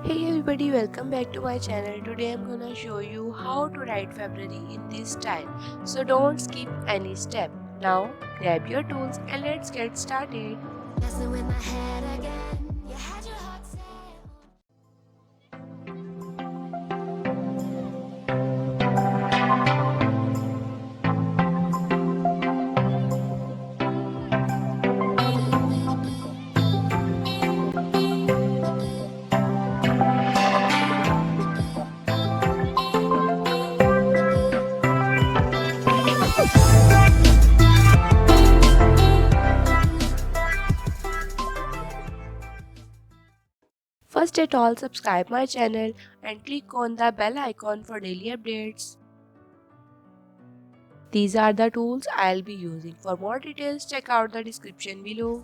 Hey everybody, welcome back to my channel. Today I'm gonna show you how to write February in this style. So don't skip any step. Now grab your tools and let's get started. First at all, subscribe my channel and click on the bell icon for daily updates. These are the tools I'll be using. For more details, check out the description below.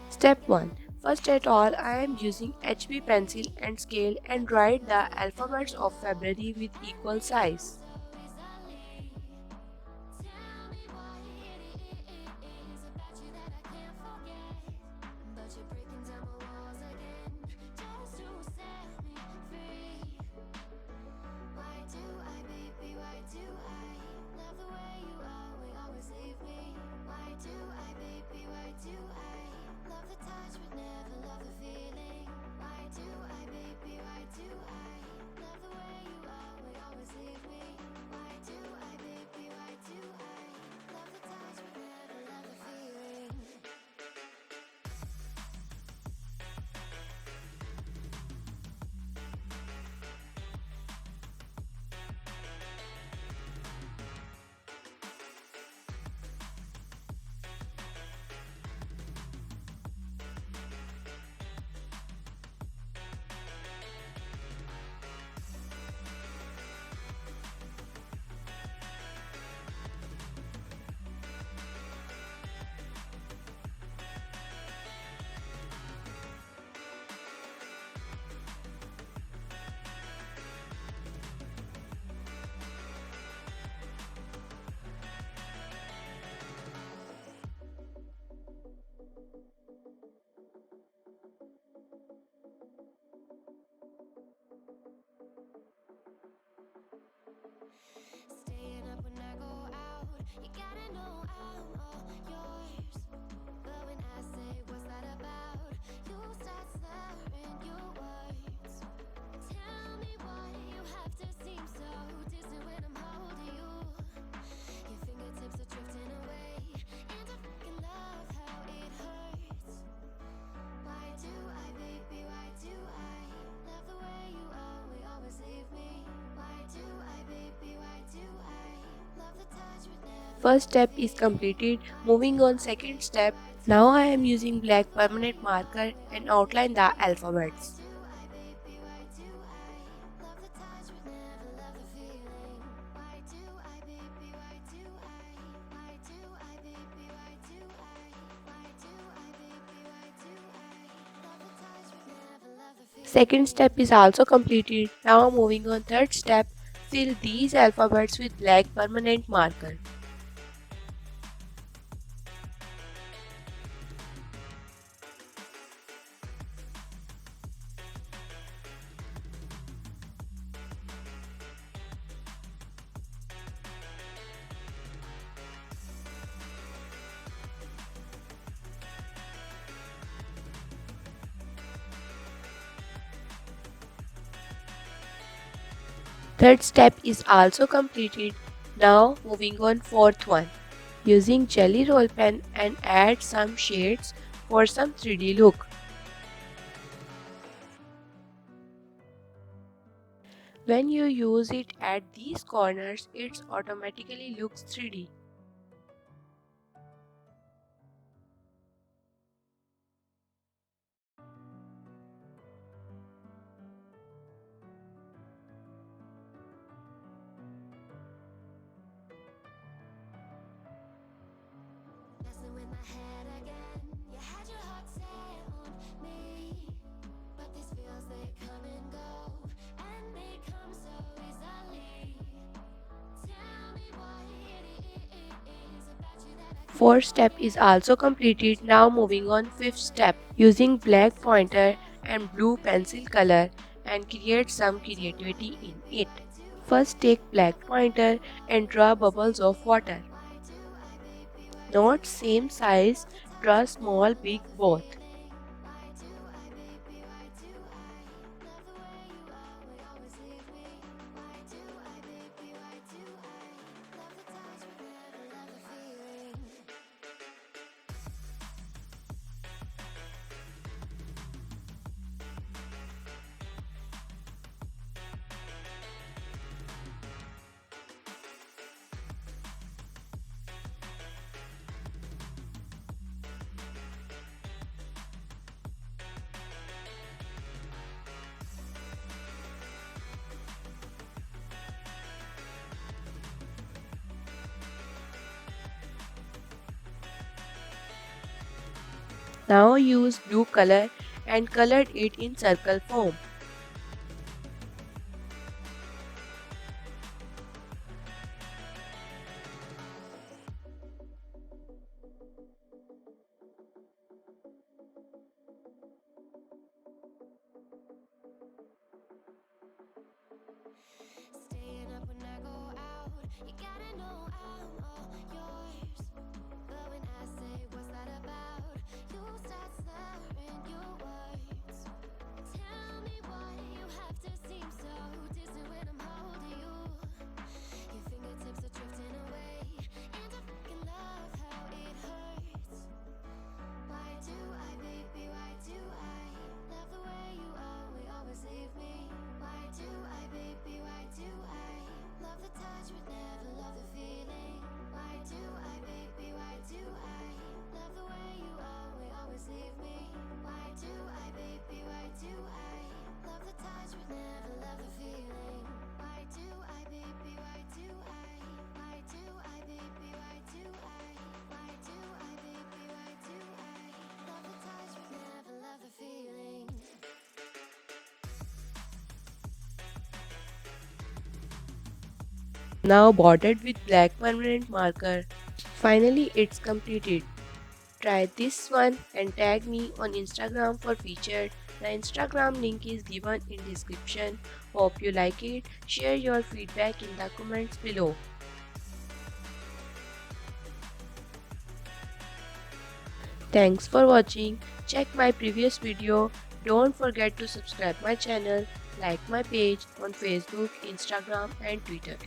Step 1. First at all, I am using HB pencil and scale and write the alphabets of February with equal size. First step is completed. Moving on second step. Now I am using black permanent marker and outline the alphabets. Second step is also completed. Now moving on third step. Fill these alphabets with black permanent marker. Third step is also completed. Now moving on fourth one. Using jelly roll pen and add some shades for some 3D look. When you use it at these corners, it automatically looks 3D. Fourth step is also completed. Now moving on fifth step. Using black pointer and blue pencil color, and create some creativity in it. First take black pointer and draw bubbles of water. Not same size, draw small big both. Now use blue color and colored it in circle form. Now bordered with black permanent marker. Finally, it's completed. Try this one and tag me on Instagram for featured. The Instagram link is given in description. Hope you like it. Share your feedback in the comments below. Thanks for watching. Check my previous video. Don't forget to subscribe my channel, like my page on Facebook, Instagram and Twitter.